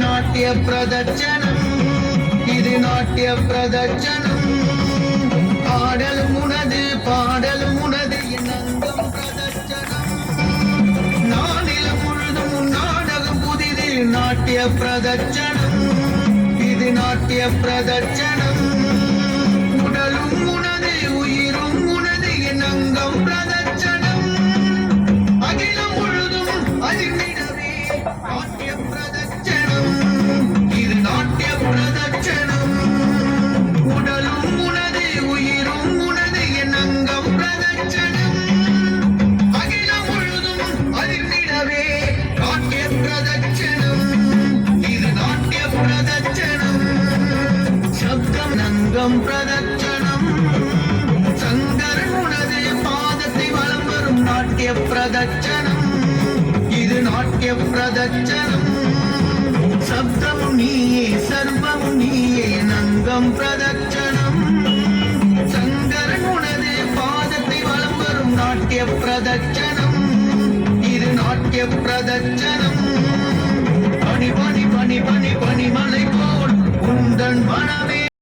நாட்டிய பிரதட்சணம், இது நாட்டிய பிரதட்சணம். ஆடலும் உனது பாடலும் உனது என் அங்கம் பிரதட்சணம். நானிலம் முழுதும் நாடகம் புதிது நாட்டிய பிரதட்சணம், இது நாட்டிய பிரதட்சணம். உடலும் உனது உயிரும் உனது என் அங்கம் பிரதட்சணம். அகிலம் முழுதும் அதிர்ந்திடவே நாட்டிய பிரதட்சணம், இது நாட்டிய பிரதட்சணம். உடலும் உனது உயிரும் உனது என் அங்கம் பிரதட்சணம். அகிலம் முழுதும் அதிர்ந்திடவே நாட்டிய பிரதட்சணம், இது நாட்டிய பிரதட்சணம். சப்தம் நங்கம் பிரதட்சணம். சங்கரன் உனது பாதத்தை வலம் வரும் நாட்டிய பிரதட்சணம், இது நாட்டிய பிரதட்சணம். சப்தமும் நீயே சர்வமும் நீயே நங்கம் பிரதட்சணம். சங்கரன் உனது பாதத்தை வலம் வரும் நாட்டிய பிரதட்சணம், இது நாட்டிய பிரதட்சணம்.